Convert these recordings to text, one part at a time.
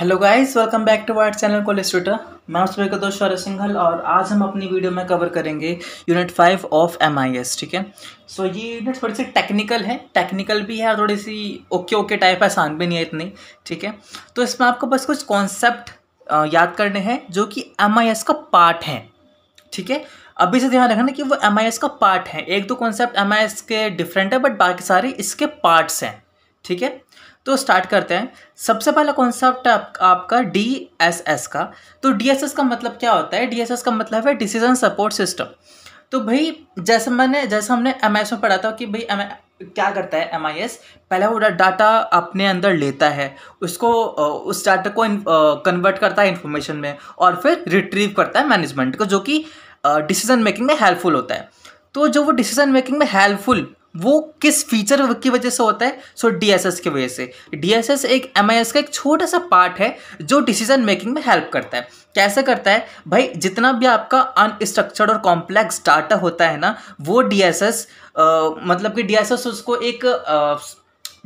Hello guys, welcome back to our channel college tutor. मैं उस का दोस्त शौर्य सिंघल और आज हम अपनी वीडियो में कवर करेंगे यूनिट 5 ऑफ MIS। ठीक है, सो ये यूनिट थोड़ी सी टेक्निकल है, टेक्निकल भी है और थोड़ी सी ओके टाइप, आसान भी नहीं है इतनी। ठीक है, तो इसमें आपको बस कुछ कॉन्सेप्ट याद करने हैं जो कि MIS का पार्ट है। ठीक है, अभी से ध्यान रखना कि वो MIS का पार्ट है। एक दो कॉन्सेप्ट MIS के डिफरेंट है बट बाकी सारे इसके पार्ट्स हैं। ठीक है, तो स्टार्ट करते हैं। सबसे पहला कॉन्सेप्ट है आपका DSS का। तो DSS का मतलब क्या होता है? DSS का मतलब है डिसीजन सपोर्ट सिस्टम। तो भाई जैसे हमने MIS में पढ़ा था कि भाई क्या करता है MIS, पहले वो डाटा अपने अंदर लेता है, उसको उस डाटा को कन्वर्ट करता है इन्फॉर्मेशन में और फिर रिट्रीव करता है मैनेजमेंट को, जो कि डिसीजन मेकिंग में हेल्पफुल होता है। तो जो वो डिसीजन मेकिंग में हेल्पफुल वो किस फीचर की वजह से होता है? सो DSS की वजह से। DSS एक MIS का एक छोटा सा पार्ट है जो डिसीजन मेकिंग में हेल्प करता है। कैसे करता है भाई? जितना भी आपका अनस्ट्रक्चर्ड और कॉम्प्लेक्स डाटा होता है ना, वो DSS मतलब कि DSS उसको एक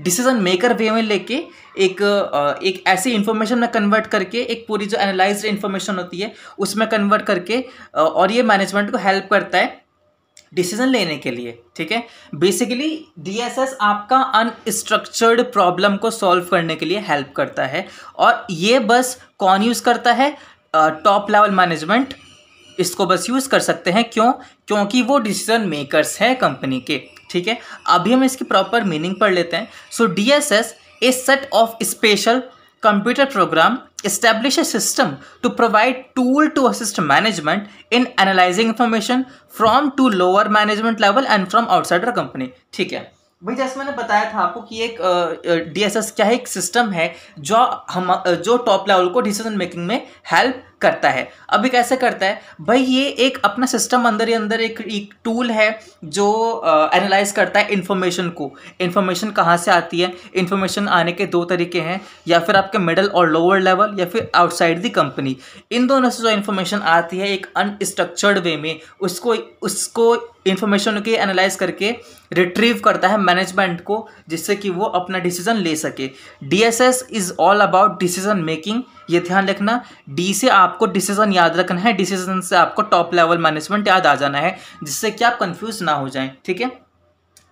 डिसीजन मेकर वे में लेके एक ऐसी इन्फॉर्मेशन में कन्वर्ट करके, एक पूरी जो एनालाइज्ड इन्फॉर्मेशन होती है उसमें कन्वर्ट करके, और ये मैनेजमेंट को हेल्प करता है डिसीजन लेने के लिए। ठीक है, बेसिकली DSS आपका अनस्ट्रक्चर्ड प्रॉब्लम को सॉल्व करने के लिए हेल्प करता है। और ये बस कौन यूज़ करता है? टॉप लेवल मैनेजमेंट इसको बस यूज़ कर सकते हैं। क्यों? क्योंकि वो डिसीजन मेकर्स हैं कंपनी के। ठीक है, अभी हम इसकी प्रॉपर मीनिंग पढ़ लेते हैं। सो DSS A set of special computer program establish a system to provide tool to assist management in analyzing information from to lower management level and from outside the company। ठीक है भाई, जैसे मैंने बताया था आपको कि एक DSS क्या है, एक सिस्टम है जो टॉप लेवल को डिसीजन मेकिंग में हेल्प करता है। अभी कैसे करता है भाई? ये एक अपना सिस्टम अंदर ही अंदर एक टूल है जो एनालाइज करता है इन्फॉर्मेशन को। इन्फॉर्मेशन कहाँ से आती है? इन्फॉर्मेशन आने के दो तरीके हैं, या फिर आपके मिडल और लोअर लेवल, या फिर आउटसाइड द कंपनी। इन दोनों से जो इन्फॉर्मेशन आती है एक अनस्ट्रक्चर्ड वे में, उसको इन्फॉर्मेशन के एनालाइज करके रिट्रीव करता है मैनेजमेंट को, जिससे कि वो अपना डिसीजन ले सके। DSS is all about decision making. ये ध्यान रखना, डी से आपको डिसीजन याद रखना है, डिसीजन से आपको टॉप लेवल मैनेजमेंट याद आ जाना है, जिससे कि आप कंफ्यूज ना हो जाएं। ठीक है,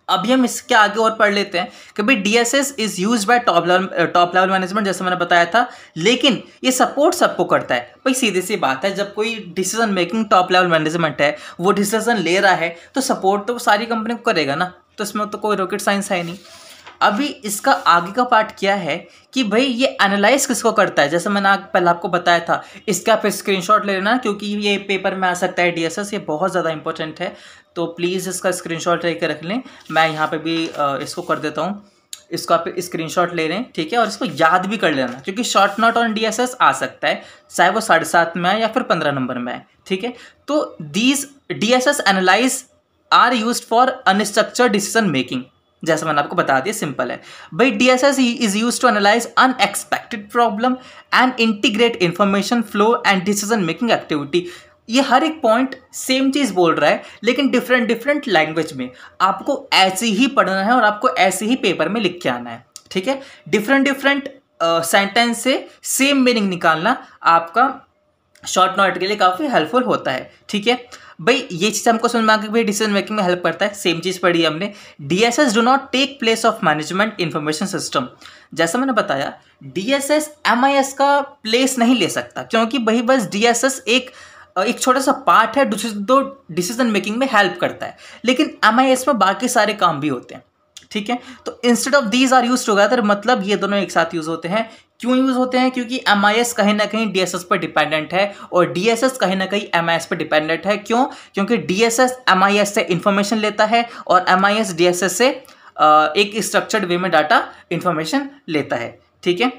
अभी हम इसके आगे और पढ़ लेते हैं कि भाई DSS is used by top level management, जैसे मैंने बताया था। लेकिन ये सपोर्ट सबको करता है भाई। सीधी सी बात है, जब कोई decision making top level management है, वो डिसीजन ले रहा है, तो सपोर्ट तो सारी कंपनी को करेगा ना। तो इसमें तो कोई रॉकेट साइंस है नहीं। अभी इसका आगे का पार्ट क्या है कि भाई ये एनालाइज किसको करता है? जैसे मैंने पहले आपको बताया था, इसका आप स्क्रीनशॉट ले लेना, क्योंकि ये पेपर में आ सकता है DSS, ये बहुत ज़्यादा इंपॉर्टेंट है। तो प्लीज़ इसका स्क्रीनशॉट लेकर रख लें। मैं यहाँ पे भी इसको कर देता हूँ, इसको आप स्क्रीनशॉट ले लें। ठीक है, और इसको याद भी कर लेना, क्योंकि शॉर्ट नोट ऑन DSS आ सकता है, चाहे वो 7.5 में आए या फिर 15 नंबर में आए। ठीक है, तो these DSS analyse are used for unstructured decision making. जैसा मैंने आपको बता दिया, सिंपल है भाई। DSS is used to analyse unexpected problem and integrate information flow and decision making activity. ये हर एक पॉइंट सेम चीज़ बोल रहा है, लेकिन डिफरेंट लैंग्वेज में। आपको ऐसे ही पढ़ना है और आपको ऐसे ही पेपर में लिख के आना है। ठीक है, डिफरेंट सेंटेंस से सेम मीनिंग निकालना आपका शॉर्ट नोट के लिए काफ़ी हेल्पफुल होता है। ठीक है भाई, ये चीज़ हमको समझ में आ गई भाई, डिसीजन मेकिंग में हेल्प करता है। सेम चीज़ पढ़ी हमने। DSS do not take place of management information system. जैसा मैंने बताया, DSS MIS का प्लेस नहीं ले सकता, क्योंकि भाई बस DSS एक छोटा सा पार्ट है जो डिसीजन मेकिंग में हेल्प करता है, लेकिन MIS में बाकी सारे काम भी होते हैं। ठीक है, तो instead of these are use together, मतलब ये दोनों एक साथ यूज होते हैं। क्यों यूज होते हैं? क्योंकि MIS कहीं ना कहीं DSS पर डिपेंडेंट है और DSS कहीं ना कहीं MIS पर डिपेंडेंट है। क्यों? क्योंकि DSS MIS से इंफॉर्मेशन लेता है और MIS DSS से एक स्ट्रक्चर्ड वे में डाटा इंफॉर्मेशन लेता है। ठीक है,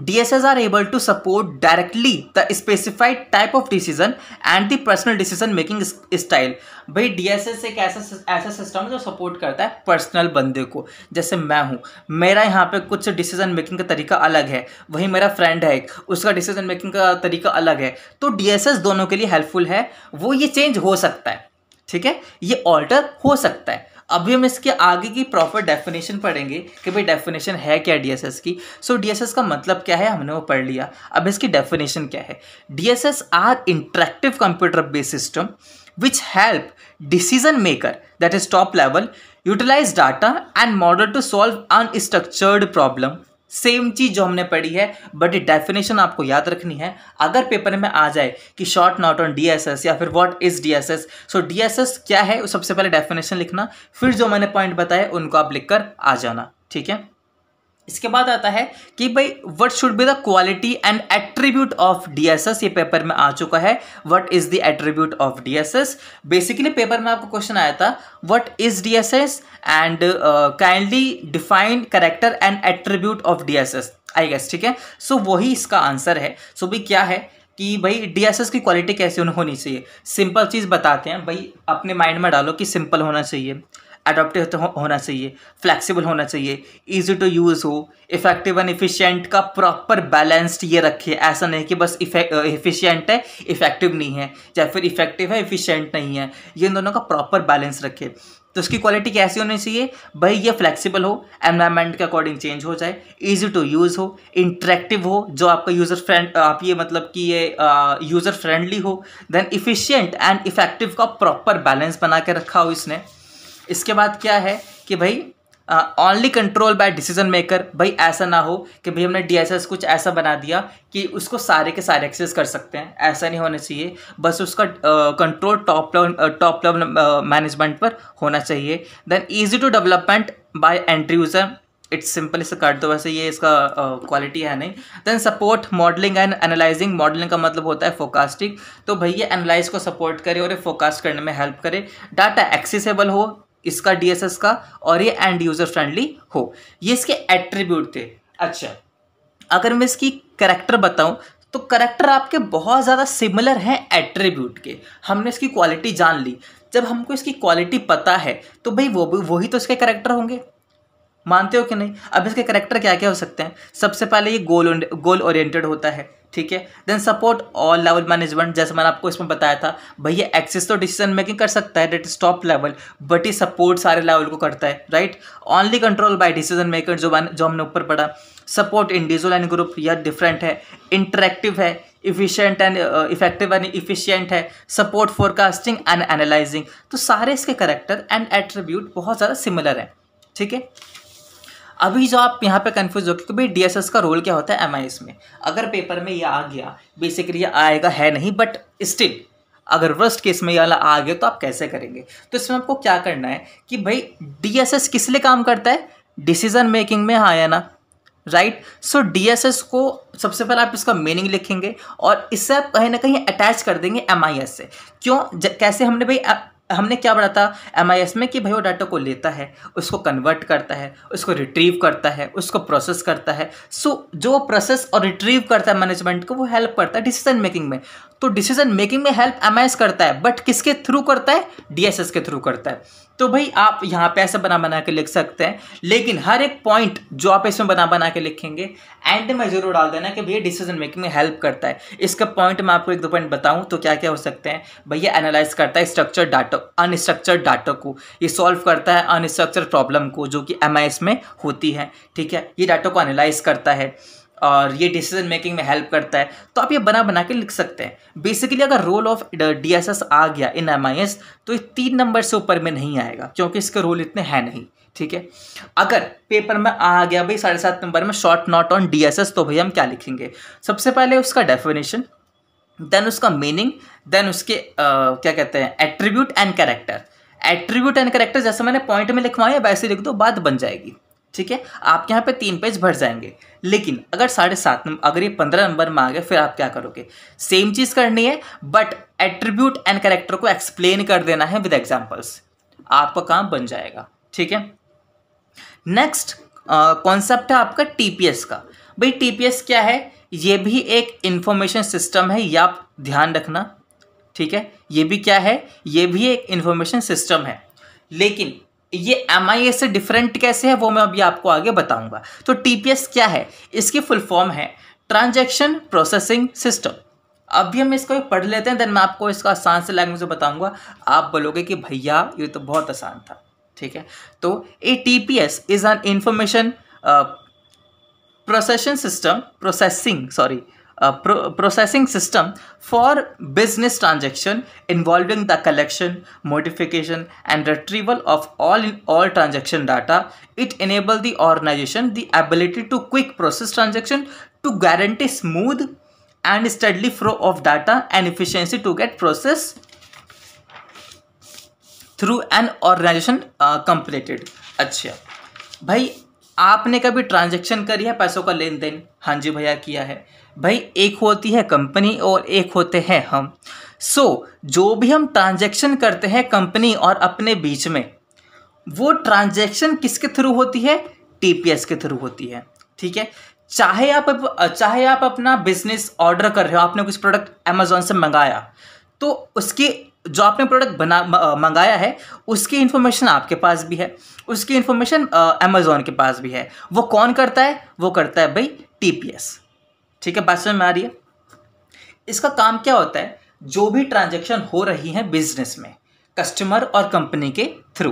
DSS are able to support directly the specified type of decision and the personal decision making style। भाई DSS एक ऐसा सिस्टम है जो सपोर्ट करता है पर्सनल बंदे को। जैसे मैं हूँ, मेरा यहाँ पे कुछ डिसीजन मेकिंग का तरीका अलग है, वही मेरा फ्रेंड है एक, उसका डिसीजन मेकिंग का तरीका अलग है। तो DSS दोनों के लिए हेल्पफुल है। वो ये चेंज हो सकता है। ठीक है, ये ऑल्टर हो सकता है। अभी हम इसके आगे की प्रॉपर डेफिनेशन पढ़ेंगे कि भाई डेफिनेशन है क्या डीएसएस की। सो डीएसएस का मतलब क्या है हमने वो पढ़ लिया, अब इसकी डेफिनेशन क्या है। DSS are interactive computer based system which help decision maker, that is top level, utilize data and model to solve unstructured problem। Same चीज जो हमने पढ़ी है, बट डेफिनेशन आपको याद रखनी है। अगर पेपर में आ जाए कि शॉर्ट नोट ऑन डीएसएस या फिर what is DSS, so DSS क्या है सबसे पहले डेफिनेशन लिखना, फिर जो मैंने पॉइंट बताए उनको आप लिखकर आ जाना, ठीक है। इसके बाद आता है कि भाई what should be the quality and attribute of DSS. ये पेपर में आ चुका है, what is the attribute of DSS. Basically paper में आपको क्वेश्चन आया था what is DSS and kindly define character and attribute of DSS, I guess, ठीक है। सो वही इसका आंसर है। सो भाई क्या है कि भाई डीएसएस की क्वालिटी कैसे होनी चाहिए। सिंपल चीज़ बताते हैं भाई, अपने माइंड में डालो कि सिंपल होना चाहिए, अडोप्टिव होना चाहिए, फ्लेक्सिबल होना चाहिए, इजी टू यूज़ हो, इफेक्टिव एंड इफिशिएंट का प्रॉपर बैलेंस्ड ये रखे। ऐसा नहीं कि बस इफिशिएंट है इफेक्टिव नहीं है, या फिर इफेक्टिव है इफिशिएंट नहीं है, ये दोनों का प्रॉपर बैलेंस रखे। तो इसकी क्वालिटी कैसी होनी चाहिए भाई, ये फ्लेक्सिबल हो, एनवायरनमेंट के अकॉर्डिंग चेंज हो जाए, इजी टू यूज़ हो, इंटरेक्टिव हो, जो आपका यूज़र फ्रेंड आप ये मतलब कि ये यूज़र फ्रेंडली हो, देन इफिशिएंट एंड इफेक्टिव का प्रॉपर बैलेंस बना के रखा हो इसने। इसके बाद क्या है कि भाई only control by decision maker. भाई ऐसा ना हो कि भाई हमने डीएसएस कुछ ऐसा बना दिया कि उसको सारे के सारे एक्सेस कर सकते हैं, ऐसा नहीं होना चाहिए। बस उसका कंट्रोल टॉप लेवल मैनेजमेंट पर होना चाहिए। Then easy to development by end user, it's simple, इसे काट दो, वैसे ये इसका क्वालिटी है नहीं। Then support modelling and analysing. Modelling का मतलब होता है फोकास्टिंग, तो भाई ये एनालाइज को सपोर्ट करे और ये फोकास्ट करने में हेल्प करे। डाटा एक्सेसिबल हो इसका डीएसएस का, और ये एंड यूजर फ्रेंडली हो। ये इसके एट्रीब्यूट थे। अच्छा, अगर मैं इसकी कैरेक्टर बताऊं तो कैरेक्टर आपके बहुत ज़्यादा सिमिलर हैं एट्रीब्यूट के। हमने इसकी क्वालिटी जान ली, जब हमको इसकी क्वालिटी पता है तो भाई वही तो इसके कैरेक्टर होंगे, मानते हो कि नहीं। अब इसके कैरेक्टर क्या क्या हो सकते हैं। सबसे पहले ये गोल ओरिएंटेड होता है, ठीक है। Then support all level management, जैसे मैंने आपको इसमें बताया था भैया एक्सेस तो डिसीजन मेकिंग कर सकता है, that is top level, but ये सपोर्ट सारे लेवल को करता है, right. Only control by decision maker, जो हमने ऊपर पढ़ा। सपोर्ट इंडिविजुअल एंड ग्रुप, यह डिफरेंट है। इंटरेक्टिव है, efficient and effective and efficient है। Support forecasting and analysing. तो सारे इसके कैरेक्टर एंड एट्रीब्यूट बहुत ज़्यादा सिमिलर हैं, ठीक है। अभी जो आप यहाँ पे कंफ्यूज हो कि भाई डीएसएस का रोल क्या होता है एमआईएस में। अगर पेपर में ये आ गया, बेसिकली ये आएगा है नहीं, बट स्टिल अगर वर्स्ट केस में ये वाला आ गया तो आप कैसे करेंगे। तो इसमें आपको क्या करना है कि भाई डीएसएस किस लिए काम करता है, डिसीजन मेकिंग में, हाँ या ना, राइट। सो डीएसएस को सबसे पहले आप इसका मीनिंग लिखेंगे और इससे आप कहीं ना कहीं अटैच कर देंगे एमआईएस से। क्यों, कैसे हमने भाई हमने क्या पढ़ा था एमआईएस में कि भाई वो डाटा को लेता है, उसको कन्वर्ट करता है, उसको रिट्रीव करता है, उसको प्रोसेस करता है। सो जो प्रोसेस और रिट्रीव करता है मैनेजमेंट को, वो हेल्प करता है डिसीजन मेकिंग में। तो डिसीजन मेकिंग में हेल्प एमआईएस करता है, बट किसके थ्रू करता है, डीएसएस के थ्रू करता है। तो भाई आप यहाँ पे ऐसे बना के लिख सकते हैं, लेकिन हर एक पॉइंट जो आप इसमें बना के लिखेंगे एंड में जरूर डाल देना कि भैया डिसीजन मेकिंग में हेल्प करता है। इसका पॉइंट मैं आपको एक दो पॉइंट बताऊं तो क्या क्या हो सकते हैं। भैया एनालाइज करता है स्ट्रक्चर्ड डाटा, अनस्ट्रक्चर्ड डाटा को, ये सॉल्व करता है अनस्ट्रक्चर्ड प्रॉब्लम को जो कि एमआईएस में होती है, ठीक है। ये डाटा को एनालाइज करता है और ये डिसीजन मेकिंग में हेल्प करता है। तो आप ये बना के लिख सकते हैं। बेसिकली अगर रोल ऑफ डीएसएस आ गया इन एमआईएस तो ये 3 नंबर से ऊपर में नहीं आएगा, क्योंकि इसके रोल इतने हैं नहीं, ठीक है। अगर पेपर में आ गया भाई 7.5 नंबर में शॉर्ट नोट ऑन डीएसएस, तो भाई हम क्या लिखेंगे, सबसे पहले उसका डेफिनेशन, देन उसका मीनिंग, देन उसके क्या कहते हैं attribute and character. Attribute and character जैसे मैंने पॉइंट में लिखवाया वैसे लिख दो, बात बन जाएगी, ठीक है। आप यहाँ पे 3 पेज भर जाएंगे। लेकिन अगर 7.5 नंबर, अगर ये 15 नंबर में आ गए, फिर आप क्या करोगे, सेम चीज करनी है, बट एट्रीब्यूट एंड कैरेक्टर को एक्सप्लेन कर देना है विद एग्जांपल्स, आपका काम बन जाएगा, ठीक है। नेक्स्ट कॉन्सेप्ट है आपका टीपीएस का। भाई टीपीएस क्या है, ये भी एक इंफॉर्मेशन सिस्टम है, ये आप ध्यान रखना, ठीक है। ये भी क्या है, ये भी एक इंफॉर्मेशन सिस्टम है, लेकिन ये एमआईएस से डिफरेंट कैसे है वो मैं अभी आपको आगे बताऊंगा। तो टीपीएस क्या है, इसकी फुल फॉर्म है ट्रांजैक्शन प्रोसेसिंग सिस्टम। अभी हम इसको पढ़ लेते हैं, देन मैं आपको इसका आसान से लैंग्वेज में बताऊंगा। आप बोलोगे कि भैया ये तो बहुत आसान था, ठीक है। तो a TPS is an information processing system for business transaction involving the collection, modification and retrieval of all transaction data. It enable the organization the ability to quick process transaction to guarantee smooth and steady flow of data and efficiency to get process through an organization completed। अच्छा भाई, आपने कभी transaction करी है पैसों का लेन then? हाँ जी भैया किया है। भाई एक होती है कंपनी और एक होते हैं हम। जो भी हम ट्रांजैक्शन करते हैं कंपनी और अपने बीच में, वो ट्रांजैक्शन किसके थ्रू होती है? टीपीएस के थ्रू होती है। ठीक है। चाहे आप अपना बिजनेस ऑर्डर कर रहे हो, आपने कुछ प्रोडक्ट अमेजोन से मंगाया, तो उसकी जो आपने प्रोडक्ट मंगाया है उसकी इन्फॉर्मेशन आपके पास भी है, उसकी इन्फॉर्मेशन अमेजोन के पास भी है। वो कौन करता है? वो करता है भाई टीपीएस। ठीक है, बात समझ में आ रही है? इसका काम क्या होता है? जो भी ट्रांजैक्शन हो रही है बिजनेस में कस्टमर और कंपनी के थ्रू,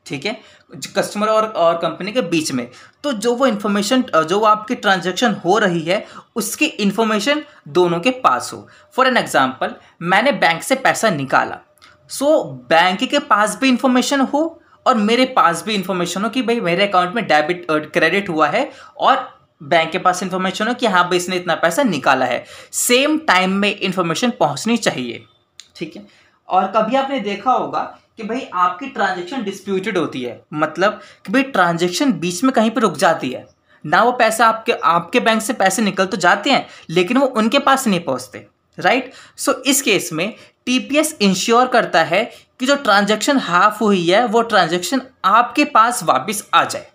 ठीक है, कस्टमर और कंपनी के बीच में, तो जो वो इन्फॉर्मेशन, जो आपकी ट्रांजैक्शन हो रही है उसकी इन्फॉर्मेशन दोनों के पास हो। फॉर एन एग्जांपल, मैंने बैंक से पैसा निकाला, बैंक के पास भी इंफॉर्मेशन हो और मेरे पास भी इंफॉर्मेशन हो कि भाई मेरे अकाउंट में डेबिट क्रेडिट हुआ है, और बैंक के पास इंफॉर्मेशन हो कि हाँ भाई इसने इतना पैसा निकाला है। सेम टाइम में इंफॉर्मेशन पहुंचनी चाहिए। ठीक है। और कभी आपने देखा होगा कि भाई आपकी ट्रांजैक्शन डिस्प्यूटेड होती है, मतलब कि भाई ट्रांजैक्शन बीच में कहीं पर रुक जाती है ना, वो पैसा आपके बैंक से पैसे निकल तो जाते हैं लेकिन वो उनके पास नहीं पहुंचते, राइट। इस केस में टीपीएस इंश्योर करता है कि जो ट्रांजैक्शन हाफ हुई है वो ट्रांजैक्शन आपके पास वापस आ जाए।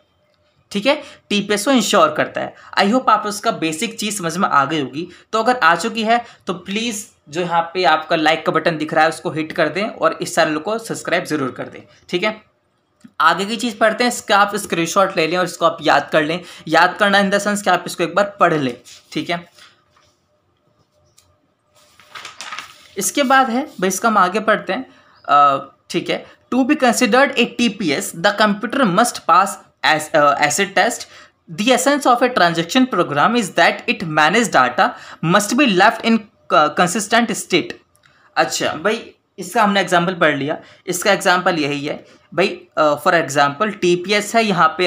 ठीक है, टीपीएस को इंश्योर करता है। आई होप आप उसका बेसिक चीज समझ में आ गई होगी। तो अगर आ चुकी है तो प्लीज जो यहाँ पे आपका लाइक का बटन दिख रहा है उसको हिट कर दें और इस चैनल को सब्सक्राइब जरूर कर दें। ठीक है, आगे की चीज पढ़ते हैं। इसका आप स्क्रीनशॉट ले लें और इसको आप याद कर लें। याद करना इन द सेंस कि आप इसको एक बार पढ़ लें। ठीक है, इसके बाद है भाई, इसका हम आगे पढ़ते हैं। ठीक है, to be considered a TPS the computer must pass acid test. The essence of a transaction program is that it managed data must be left in consistent state. अच्छा भाई, इसका हमने एग्जाम्पल पढ़ लिया। इसका एग्जाम्पल यही है भाई, फॉर एग्जाम्पल टीपीएस है यहाँ पे,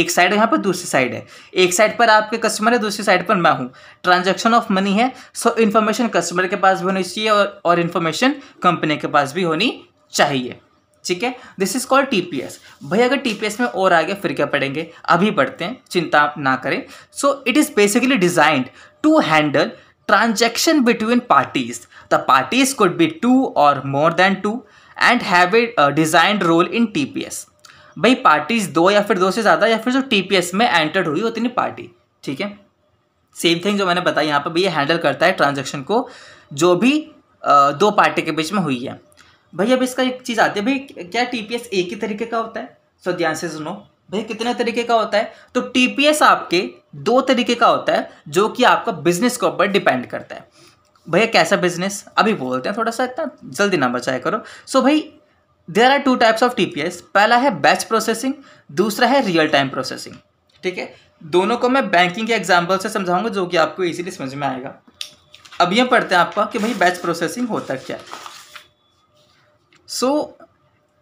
एक साइड है, यहाँ पर दूसरी साइड है। एक साइड पर आपके कस्टमर है, दूसरी साइड पर मैं हूँ। ट्रांजैक्शन ऑफ मनी है, इन्फॉर्मेशन कस्टमर के पास भी होनी चाहिए और इन्फॉर्मेशन कंपनी के पास भी होनी चाहिए। ठीक है, दिस इज कॉल्ड टीपीएस। भाई अगर टीपीएस में और आगे फिर क्या पढ़ेंगे, अभी पढ़ते हैं, चिंता ना करें। It is basically designed to handle transaction between parties. The parties could be 2 और more than 2 and have a designed role in TPS. भाई पार्टीज 2 या फिर 2 से ज़्यादा, या फिर जो टीपीएस में एंटर्ड हुई उतनी पार्टी। ठीक है, सेम थिंग जो मैंने बताया यहाँ पर भी, ये हैंडल करता है ट्रांजैक्शन को जो भी 2 पार्टी के बीच में हुई है। भाई अब इसका एक चीज़ आती है, भाई क्या टीपीएस एक ही तरीके का होता है? ध्यान से सुनो भाई, कितने तरीके का होता है? तो टीपीएस आपके 2 तरीके का होता है जो कि आपका बिजनेस के ऊपर डिपेंड करता है। भैया कैसा बिजनेस, अभी बोलते हैं, थोड़ा सा इतना जल्दी ना बचाया करो। भाई there are 2 types of TPS. पहला है बैच प्रोसेसिंग, दूसरा है रियल टाइम प्रोसेसिंग। ठीक है, दोनों को मैं बैंकिंग के एग्जाम्पल से समझाऊंगा जो कि आपको इजीली समझ में आएगा। अब ये पढ़ते हैं आपका कि भाई बैच प्रोसेसिंग होता क्या है।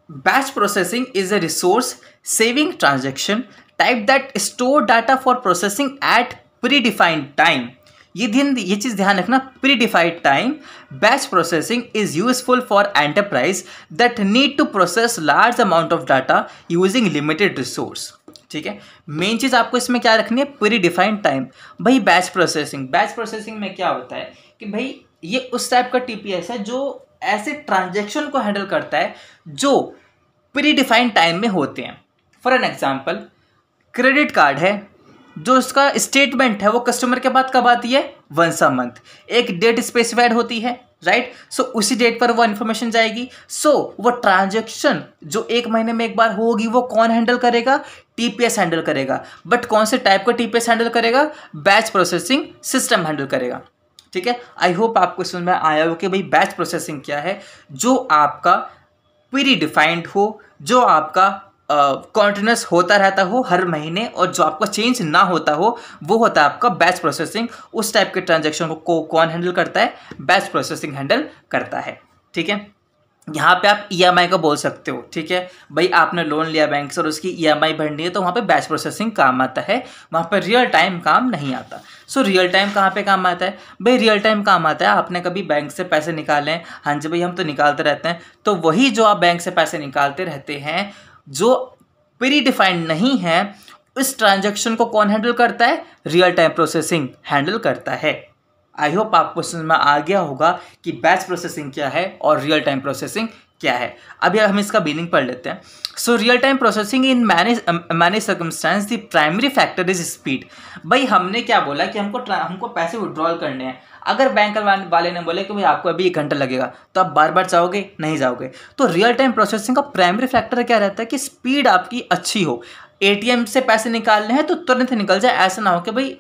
Batch processing is a resource saving transaction type that store data for processing at predefined time. ये चीज ध्यान रखना, predefined time. Batch processing is useful for enterprise that need to process large amount of data using limited resource. ठीक है, main चीज आपको इसमें क्या रखनी है, predefined time। भाई बैच प्रोसेसिंग में क्या होता है कि भाई ये उस टाइप का टीपीएस है जो ऐसे ट्रांजैक्शन को हैंडल करता है जो प्री डिफाइंड टाइम में होते हैं। For an example, credit card है, जो उसका स्टेटमेंट है वो कस्टमर के पास कब आती है? Once a month. एक डेट स्पेसिफाइड होती है, राइट। उसी डेट पर वो इन्फॉर्मेशन जाएगी। वो ट्रांजैक्शन जो 1 महीने में एक बार होगी वो कौन हैंडल करेगा? टीपीएस हैंडल करेगा। बट कौन से टाइप का टीपीएस हैंडल करेगा? बैच प्रोसेसिंग सिस्टम हैंडल करेगा। ठीक है, आई होप आपको समझ में आया हो कि भाई बैच प्रोसेसिंग क्या है। जो आपका प्री डिफाइंड हो, जो आपका कॉन्टिन्यूस होता रहता हो हर महीने, और जो आपका चेंज ना होता हो वो होता है आपका बैच प्रोसेसिंग। उस टाइप के ट्रांजैक्शन को कौन हैंडल करता है? बैच प्रोसेसिंग हैंडल करता है। ठीक है, यहाँ पे आप ईएमआई का बोल सकते हो। ठीक है भाई, आपने लोन लिया बैंक से और उसकी ईएमआई भरनी है, तो वहाँ पे बैच प्रोसेसिंग काम आता है, वहाँ पे रियल टाइम काम नहीं आता। सो रियल टाइम कहाँ पे काम आता है भाई? रियल टाइम काम आता है, आपने कभी बैंक से पैसे निकाले हैं? हाँ जी भाई, हम तो निकालते रहते हैं। तो वही जो आप बैंक से पैसे निकालते रहते हैं, जो प्री डिफाइंड नहीं है, इस ट्रांजेक्शन को कौन हैंडल करता है? रियल टाइम प्रोसेसिंग हैंडल करता है। आई होप आपको समझ में आ गया होगा कि बैच प्रोसेसिंग क्या है और रियल टाइम प्रोसेसिंग क्या है। अभी हम इसका मीनिंग पढ़ लेते हैं। So real time processing in many circumstance the primary factor is speed. भाई हमने क्या बोला कि हमको पैसे विड्रॉल करने हैं। अगर बैंक वाले ने बोले कि भाई आपको अभी 1 घंटा लगेगा, तो आप बार बार जाओगे? नहीं जाओगे। तो रियल टाइम प्रोसेसिंग का प्राइमरी फैक्टर क्या रहता है कि स्पीड आपकी अच्छी हो। एटीएम से पैसे निकालने हैं तो तुरंत निकल जाए, ऐसा ना हो कि भाई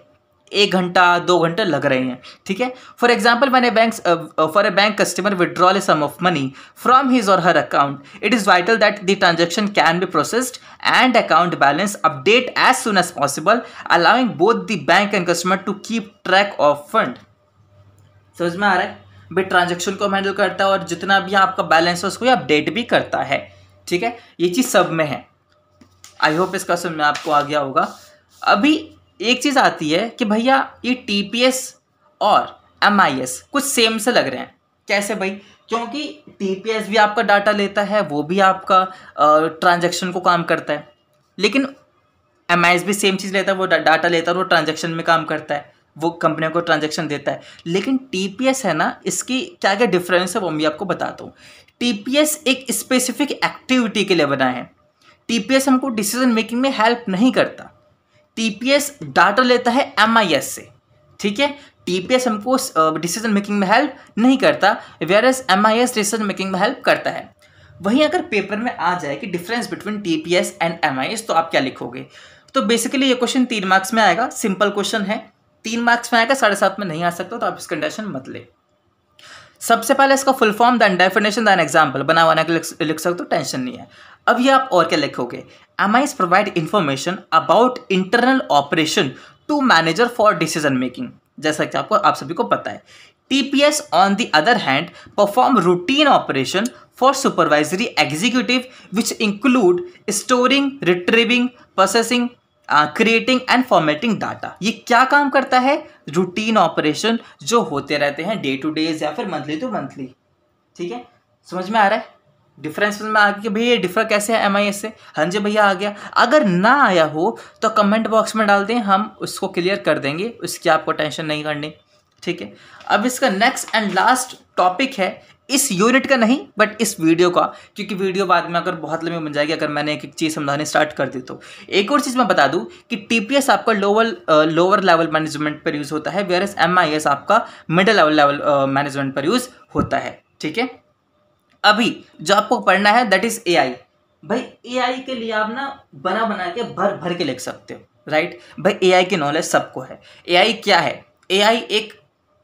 1 घंटा 2 घंटे लग रहे हैं। ठीक है, for example when a bank customer withdraw a sum of money from his or her account, it is vital that the transaction can be processed and account balance update as soon as possible, allowing both the bank and customer to keep track of fund। समझ में आ रहा है भाई? Transaction को handle करता है और जितना भी आपका बैलेंस है उसको अपडेट भी करता है। ठीक है, ये चीज़ सब में है। आई होप इसका समझ में आपको आ गया होगा। अभी एक चीज़ आती है कि भैया ये टीपीएस और एमआईएस कुछ सेम से लग रहे हैं। कैसे भाई? क्योंकि टीपीएस भी आपका डाटा लेता है, वो भी आपका ट्रांजैक्शन को काम करता है, लेकिन एमआईएस भी सेम चीज़ लेता है, वो डाटा लेता है और वो ट्रांजैक्शन में काम करता है, वो कंपनियों को ट्रांजैक्शन देता है। लेकिन टीपीएस है ना, इसकी क्या क्या डिफरेंस है वो मैं आपको बताता हूँ। टीपीएस एक स्पेसिफिक एक्टिविटी के लिए बना है। टीपीएस हमको डिसीजन मेकिंग में हेल्प नहीं करता। टीपीएस डाटा लेता है एमआईएस से। ठीक है, टीपीएस हमको डिसीजन मेकिंग में हेल्प नहीं करता, वेयरएज एमआईएस डिसीजन मेकिंग में हेल्प करता है। वहीं अगर पेपर में आ जाए कि difference between TPS and MIS, तो आप क्या लिखोगे? तो बेसिकली ये क्वेश्चन 3 मार्क्स में आएगा। सिंपल क्वेश्चन है, 3 मार्क्स में आएगा, 7.5 में नहीं आ सकता, तो आप इसका टेंशन मत ले। सबसे पहले इसका full form, then definition, then example बना के लिख सकते हो, टेंशन नहीं है। अब ये आप और क्या लिखोगे? MIS provide information about internal operation to manager for decision making, जैसा कि आप सभी को पता है। TPS on the other hand perform routine operation for supervisory executive which include storing, retrieving, processing, creating and formatting data. ये क्या काम करता है? रूटीन ऑपरेशन जो होते रहते हैं डे टू डेज या फिर मंथली टू मंथली। ठीक है, समझ में आ रहा है? डिफरेंस में आ गया कि भैया ये डिफर कैसे है एमआईएस से? हाँ जी भैया आ गया। अगर ना आया हो तो कमेंट बॉक्स में डाल दें, हम उसको क्लियर कर देंगे, उसकी आपको टेंशन नहीं करनी। ठीक है, अब इसका नेक्स्ट एंड लास्ट टॉपिक है, इस यूनिट का नहीं बट इस वीडियो का, क्योंकि वीडियो बाद में अगर बहुत लंबी बन जाएगी अगर मैंने एक एक चीज़ समझाने स्टार्ट कर दी तो। एक और चीज़ मैं बता दूं कि टीपीएस आपका लोअर लेवल मैनेजमेंट पर यूज़ होता है, वेयरएज एमआईएस आपका मिडिल लेवल मैनेजमेंट पर यूज़ होता है। ठीक है, अभी जो आपको पढ़ना है दैट इज एआई। भाई एआई के लिए आप ना बना के भर के लिख सकते हो, राइट? भाई एआई की नॉलेज सबको है। एआई क्या है? एआई एक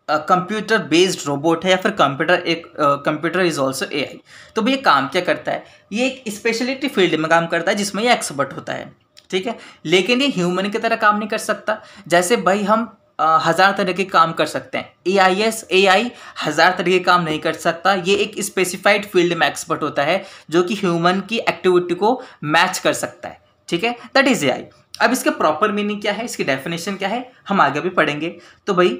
कंप्यूटर बेस्ड रोबोट है, या फिर कंप्यूटर इज ऑल्सो एआई। तो भाई ये काम क्या करता है? ये एक स्पेशलिटी फील्ड में काम करता है जिसमें ये एक्सपर्ट होता है। ठीक है, लेकिन ये ह्यूमन की तरह काम नहीं कर सकता। जैसे भाई हम 1000 तरह के काम कर सकते हैं, एआई 1000 तरह के काम नहीं कर सकता। ये एक स्पेसिफाइड फील्ड में एक्सपर्ट होता है जो कि ह्यूमन की एक्टिविटी को मैच कर सकता है। ठीक है, दैट इज एआई। अब इसके प्रॉपर मीनिंग क्या है, इसकी डेफिनेशन क्या है, हम आगे भी पढ़ेंगे। तो भाई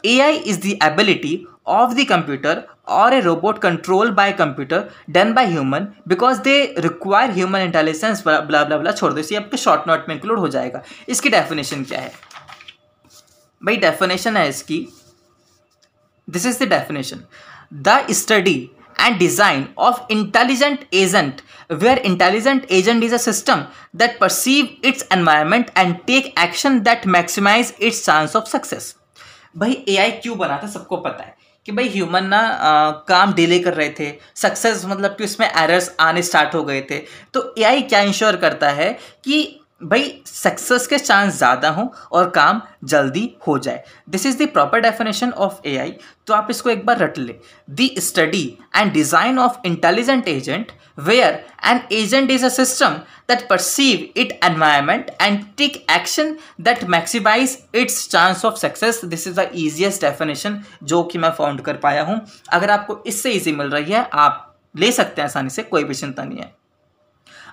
AI is the ability of the computer or a robot controlled by computer done by human because they require human intelligence, blah blah blah। छोड़ दो, इसे आपके शॉर्ट नोट में इंक्लूड हो जाएगा। इसकी डेफिनेशन क्या है भाई? डेफिनेशन है इसकी, this is the definition: the study and design of intelligent agent where intelligent agent is a system that perceive its environment and take action that maximize its chance of success. भाई AI क्यों बना था? सबको पता है कि भाई human ना काम डिले कर रहे थे, सक्सेस मतलब कि उसमें एरर्स आने स्टार्ट हो गए थे। तो एआई क्या इंश्योर करता है कि भाई सक्सेस के चांस ज़्यादा हों और काम जल्दी हो जाए। This is the proper definition of AI. तो आप इसको एक बार रट ले। The study and design of intelligent agent where an agent is a system that perceive it environment and take action that maximize its chance of success. This is the easiest definition जो कि मैं found कर पाया हूँ। अगर आपको इससे easy मिल रही है आप ले सकते हैं आसानी से, कोई भी चिंता नहीं है।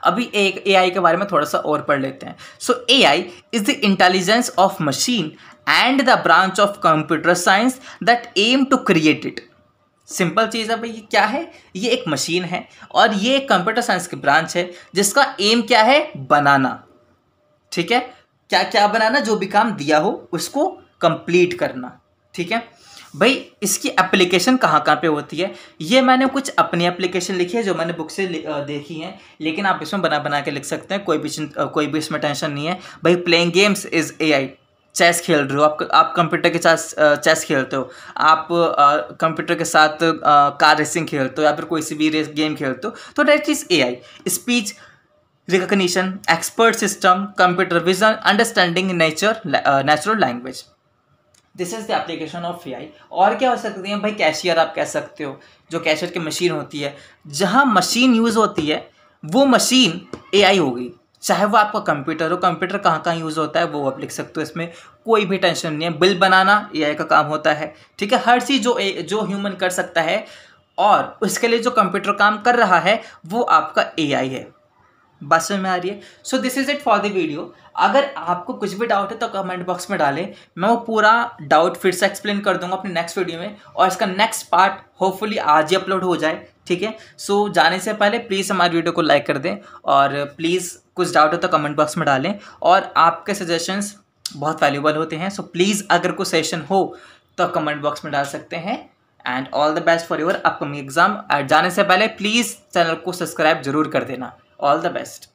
अभी एक एआई के बारे में थोड़ा सा और पढ़ लेते हैं। So AI is the intelligence of machine and the branch of computer science that aim to create it. Simple चीज़ है भाई, ये क्या है? ये एक मशीन है और ये एक कंप्यूटर साइंस की ब्रांच है जिसका एम क्या है? बनाना। ठीक है, क्या क्या बनाना? जो भी काम दिया हो उसको कंप्लीट करना। ठीक है भाई, इसकी एप्लीकेशन कहाँ कहाँ पे होती है? ये मैंने कुछ अपनी एप्लीकेशन लिखी है जो मैंने बुक से देखी हैं, लेकिन आप इसमें बना के लिख सकते हैं। कोई भी इसमें टेंशन नहीं है भाई। Playing games is AI. Chess खेल रहे हो आप कंप्यूटर के साथ चेस खेलते हो, आप कंप्यूटर के साथ कार रेसिंग खेलते हो या फिर कोई सी भी रेस गेम खेलते हो, तो that is AI. Speech recognition, expert system, computer vision, understanding natural language. This is the application of AI. और क्या हो सकती है भाई? कैशियर आप कह सकते हो। जो कैशियर की मशीन होती है, जहाँ मशीन यूज़ होती है वो मशीन एआई हो गई। चाहे वो आपका कंप्यूटर हो, कंप्यूटर कहाँ कहाँ यूज़ होता है वो आप लिख सकते हो। इसमें कोई भी टेंशन नहीं है। बिल बनाना एआई का काम होता है। ठीक है, हर चीज़ जो ह्यूमन कर सकता है और उसके लिए जो कंप्यूटर काम कर रहा है वो आपका एआई है। बात समझ में आ रही है? So this is it for the video. अगर आपको कुछ भी डाउट है तो कमेंट बॉक्स में डालें, मैं वो पूरा डाउट फिर से एक्सप्लेन कर दूंगा अपने नेक्स्ट वीडियो में, और इसका नेक्स्ट पार्ट होपफुली आज ही अपलोड हो जाए। ठीक है, सो जाने से पहले प्लीज़ हमारी वीडियो को लाइक कर दें और प्लीज़ कुछ डाउट हो तो कमेंट बॉक्स में डालें, और आपके सजेशंस बहुत वैल्यूबल होते हैं। सो प्लीज़ अगर कोई सेशन हो तो कमेंट बॉक्स में डाल सकते हैं। And all the best for your upcoming exam. जाने से पहले प्लीज़ चैनल को सब्सक्राइब जरूर कर देना। All the best.